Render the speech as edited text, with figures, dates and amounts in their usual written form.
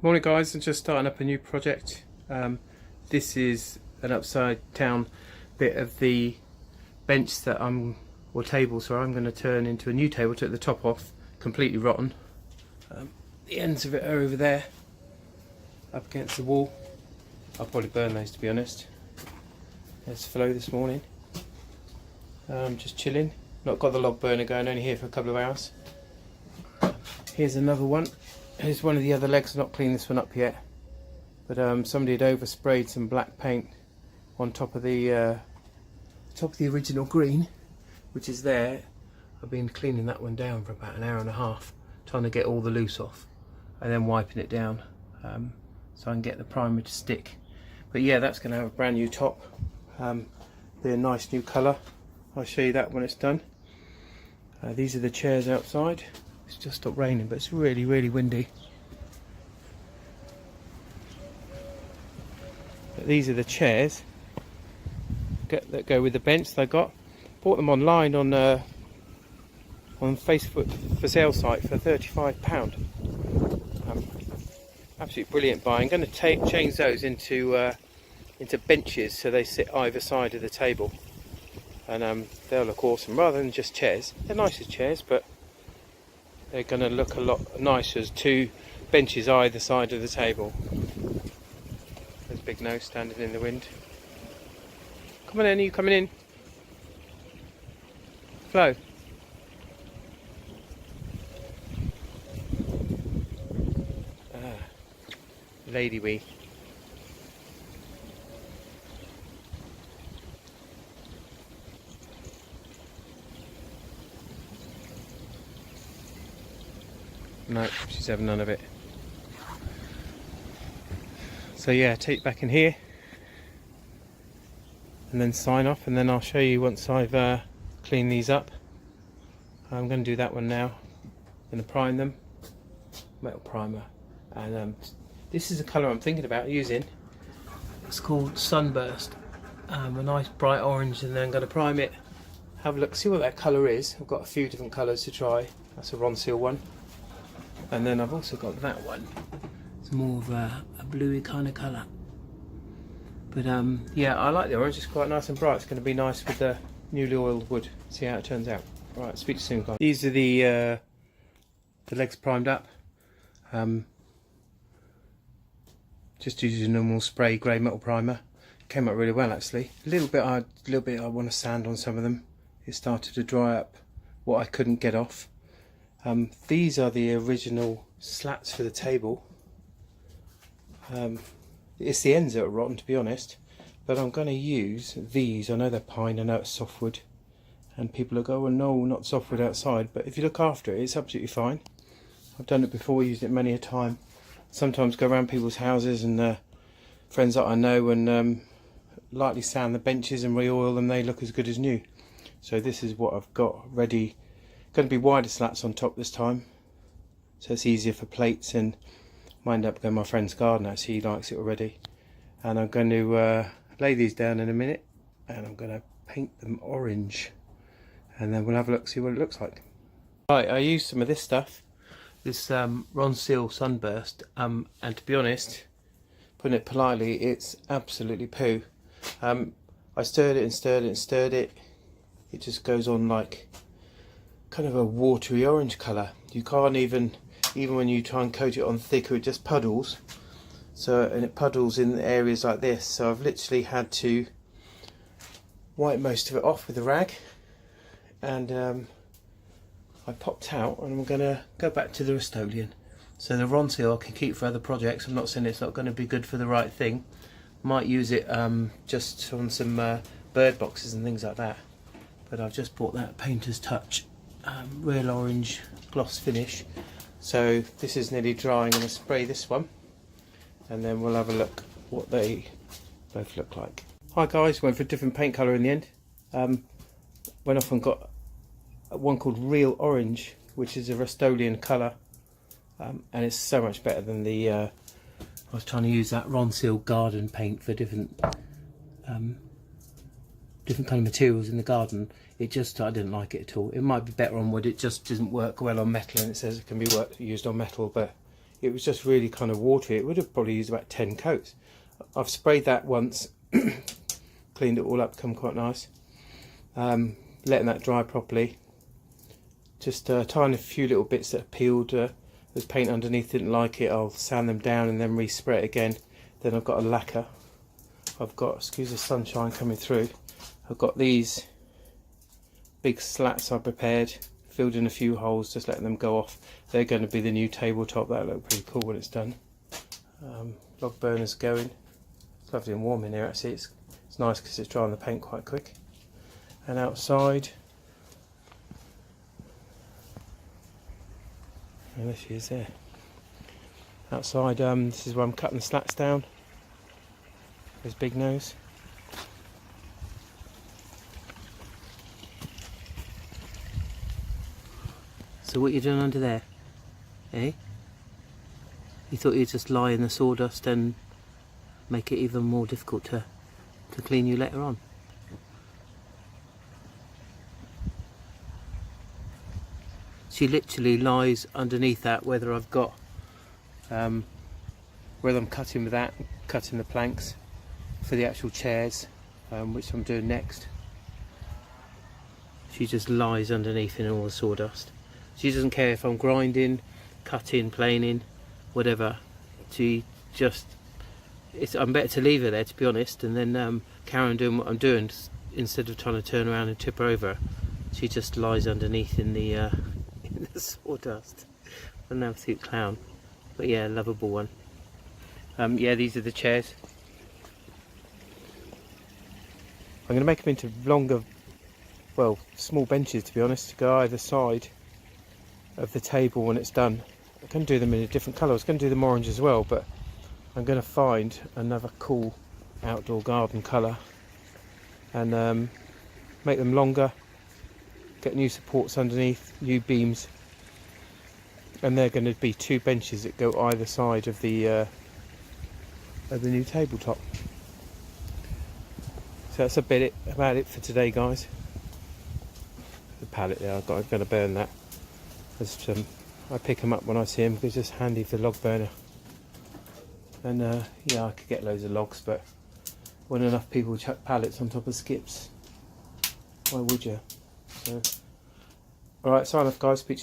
Morning guys, I'm just starting up a new project. This is an upside down bit of the bench that or table, so I'm going to turn into a new table. Took the top off, completely rotten. The ends of it are over there, up against the wall. I'll probably burn those, to be honest. There's Flo this morning. Just chilling. Not got the log burner going, only here for a couple of hours. Here's another one. Here's one of the other legs. Not cleaned this one up yet, but somebody had oversprayed some black paint on top of the original green, which is there. I've been cleaning that one down for about an hour and a half, trying to get all the loose off, and then wiping it down so I can get the primer to stick. But yeah, that's going to have a brand new top. Be a nice new colour. I'll show you that when it's done. These are the chairs outside. It's just stopped raining, but it's really, really windy. But these are the chairs that go with the bench that I got. Bought them online on Facebook for sale site for £35. Absolutely brilliant buy. I'm going to change those into benches so they sit either side of the table, and they'll look awesome rather than just chairs. They're nice as chairs, but they're going to look a lot nicer as two benches either side of the table. There's Big Nose standing in the wind. Come on in, are you coming in? Flo. Lady wee. No, she's having none of it. So yeah, take it back in here and then sign off, and then I'll show you once I've cleaned these up. I'm going to do that one now. I'm going to prime them, metal primer, and this is the colour I'm thinking about using. It's called Sunburst, a nice bright orange, and then I'm going to prime it, have a look, see what that colour is. I've got a few different colours to try. That's a Ronseal one. And then I've also got that one. It's more of a bluey kind of colour. But yeah, I like the orange. It's quite nice and bright. It's going to be nice with the newly oiled wood. See how it turns out. Right, speak to you soon, guys. These are the legs primed up. Just using a normal spray grey metal primer. Came out really well actually. A little bit I want to sand on some of them. It started to dry up what I couldn't get off. These are the original slats for the table. It's the ends that are rotten, to be honest, but I'm going to use these. I know they're pine, I know it's softwood, and people will go, well no, not softwood outside, but if you look after it, it's absolutely fine. I've done it before, used it many a time. Sometimes go around people's houses and friends that I know, and lightly sand the benches and re-oil them. They look as good as new. So this is what I've got ready. Going to be wider slats on top this time, so it's easier for plates, and might end up going to my friend's garden. Actually, he likes it already. And I'm going to lay these down in a minute, and I'm going to paint them orange, and then we'll have a look, see what it looks like. Right, I used some of this stuff, this Ronseal Sunburst, and to be honest, putting it politely, it's absolutely poo. I stirred it and stirred it and stirred it. It just goes on like kind of a watery orange colour. You can't even when you try and coat it on thicker, it just puddles. And it puddles in areas like this, so I've literally had to wipe most of it off with a rag, and I popped out, and I'm going to go back to the Rust-Oleum. So the Ronseal I can keep for other projects. I'm not saying it's not going to be good for the right thing. Might use it just on some bird boxes and things like that, but I've just bought that Painter's Touch real orange gloss finish. So this is nearly drying. I'm going to spray this one, and then we'll have a look what they both look like. Hi guys, went for a different paint colour in the end. Went off and got one called Real Orange, which is a Rust-Oleum colour, and it's so much better than the I was trying to use that Ronseal garden paint for different kind of materials in the garden. I didn't like it at all. It might be better on wood, it just doesn't work well on metal, and it says it can be used on metal, but it was just really kind of watery. It would have probably used about 10 coats. I've sprayed that once, cleaned it all up, come quite nice. Letting that dry properly. Just tying a few little bits that are peeled. There's paint underneath, didn't like it. I'll sand them down and then respray it again. Then I've got a lacquer. I've got, excuse the sunshine coming through. I've got these big slats I prepared, filled in a few holes, just letting them go off. They're going to be the new tabletop. That'll look pretty cool when it's done. Log burners going. It's lovely and warm in here actually. It's nice because it's drying the paint quite quick. And outside, and there she is there. Outside, this is where I'm cutting the slats down. His big nose. So what are you doing under there? Eh? You thought you'd just lie in the sawdust and make it even more difficult to clean you later on? She literally lies underneath that, whether I've got, whether I'm cutting with that, cutting the planks for the actual chairs, which I'm doing next. She just lies underneath in all the sawdust. She doesn't care if I'm grinding, cutting, planing, whatever. She just, I'm better to leave her there, to be honest, and then carry on doing what I'm doing instead of trying to turn around and tip her over. She just lies underneath in the sawdust. An absolute clown, but yeah, lovable one. Yeah, these are the chairs. I'm going to make them into longer, well, small benches, to be honest, to go either side of the table when it's done. I'm going to do them in a different colour. I was going to do them orange as well, but I'm going to find another cool outdoor garden colour and make them longer, get new supports underneath, new beams, and they're going to be two benches that go either side of the new tabletop. So that's about it for today, guys. The pallet there, I'm going to burn that. I pick them up when I see them because it's just handy for the log burner. And yeah, I could get loads of logs, but when enough people chuck pallets on top of skips, why would you? So, alright, sign off guys, speak to you soon.